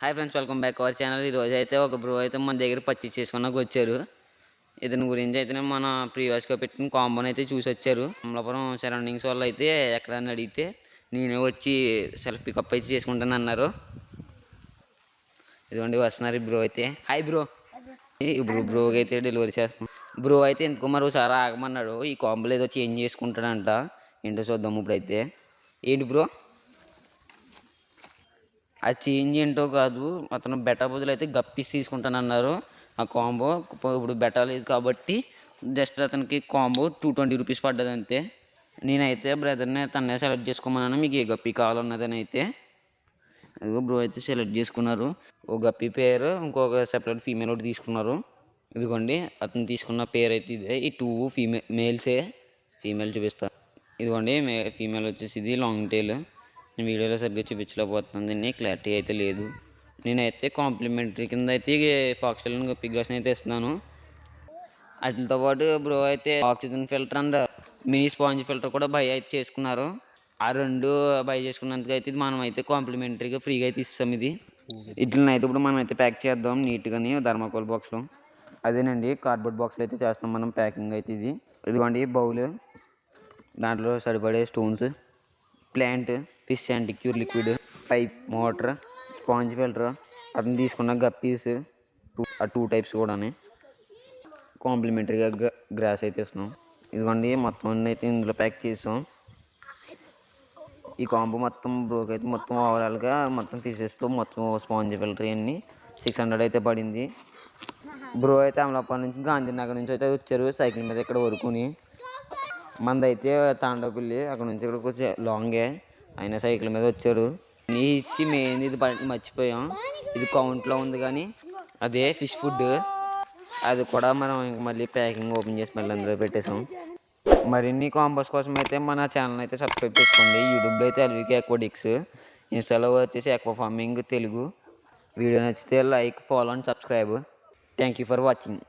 Hi friends, welcome back our channel. ఈరోజు అయితే ఒక బ్రో అయితే మన దగ్గర పర్చేస్ చేసుకున్నాక వచ్చారు. ఇతని గురించి అయితే మన ప్రీవియస్గా పెట్టిన కాంబోని అయితే చూసి వచ్చారు. అమలాపురం సరౌండింగ్స్ వాళ్ళు అయితే ఎక్కడన్నా అడిగితే నేనే వచ్చి సెల్ఫ్ పికప్ అయితే చేసుకుంటాను అన్నారు. ఇదిగోండి వస్తున్నారు బ్రో అయితే. Hi bro. ఇప్పుడు బ్రోకి అయితే డెలివరీ చేస్తాం. బ్రో అయితే ఎందుకో మరోసారి ఆగమన్నాడు. ఈ కాంబోలో ఏదో చేంజ్ చేసుకుంటాడంట. ఏంటో చూద్దాం ఇప్పుడైతే. ఏంటి బ్రో? ఆ చేంజ్ ఏంటో కాదు, అతను బెటా బదులు అయితే గప్పీస్ తీసుకుంటానన్నారు. ఆ కాంబో ఇప్పుడు బెటా లేదు కాబట్టి జస్ట్ అతనికి కాంబో 220 రూపీస్ పడ్డది అంతే. నేనైతే బ్రదర్ని తన్నే సెలెక్ట్ చేసుకోమన్నాను, మీకు ఏ గప్పీ కావాలన్నదని అయితే. అదిగో బ్రో అయితే సెలెక్ట్ చేసుకున్నారు. ఓ గప్పీ పేరు, ఇంకొక సెపరేట్ ఫీమేల్ ఒకటి తీసుకున్నారు. ఇదిగోండి అతను తీసుకున్న పేరు అయితే ఇదే. ఈ 2 మేల్సే. ఫీమేల్ చూపిస్తా. ఇదిగోండి ఫీమేల్ వచ్చేసి ఇది లాంగ్ టైల్. నేను వీడియోలో సరిగ్గా చూపించలేకపోతున్నాను, దీన్ని క్లారిటీ అయితే లేదు. నేనైతే కాంప్లిమెంటరీ కింద అయితే ఫాక్స్టైల్ గప్పీ గ్లాస్ని అయితే ఇస్తున్నాను. వాటితో పాటు బ్రో అయితే oxygen filter and mini sponge filter కూడా బై అయితే చేసుకున్నారు. ఆ రెండు బై చేసుకున్నందుకు అయితే మనం అయితే కాంప్లిమెంటరీగా ఫ్రీగా అయితే ఇస్తాం. ఇట్లని అయితే ఇప్పుడు మనం అయితే ప్యాక్ చేద్దాం నీట్గాని థర్మాకోల్ బాక్స్లో. అదేనండి కార్డ్బోర్డ్ బాక్స్లో అయితే చేస్తాం మనం ప్యాకింగ్ అయితే. ఇదిగోండి బౌల్, దాంట్లో సరిపడే stones, plant, fish anticure liquid, pipe, motor, sponge filter, అతను తీసుకున్న గప్పీస్ ఆ 2 టైప్స్ కూడా కాంప్లిమెంటరీగా గ్రాస్ అయితే ఇస్తున్నాం. ఇదిగోండి మొత్తం అన్నీ అయితే ఇందులో ప్యాక్ చేసాం. ఈ కాంబో మొత్తం బ్రోక్ అయితే మొత్తం ఓవరాల్గా మొత్తం ఫిషెస్తో మొత్తం స్పాంజ్ ఫిల్టర్ అన్నీ 600 అయితే పడింది. బ్రో అయితే అమలాపురం నుంచి గాంధీనగర్ నుంచి అయితే వచ్చారు సైకిల్ మీద ఇక్కడ వరకుని. మనదైతే తాండవపల్లి, అక్కడ నుంచి ఇక్కడ కొంచెం లాంగే, అయినా సైకిల్ మీద వచ్చారు. నీ ఇచ్చి మెయిన్ ఇది మర్చిపోయాం, ఇది కౌంట్లో ఉంది కానీ అదే ఫిష్ ఫుడ్. అది కూడా మనం మళ్ళీ ప్యాకింగ్ ఓపెన్ చేసి మళ్ళీ అందులో పెట్టేసాం. మరిన్ని కాంబోస్ కోసం అయితే మన ఛానల్ అయితే సబ్స్క్రైబ్ చేసుకోండి. యూట్యూబ్లో అయితే ఎల్వికే అక్వాటిక్స్, ఇన్స్టాలో వచ్చేసి అక్వా ఫార్మింగ్ తెలుగు. వీడియో నచ్చితే like, follow and subscribe. Thank you for watching.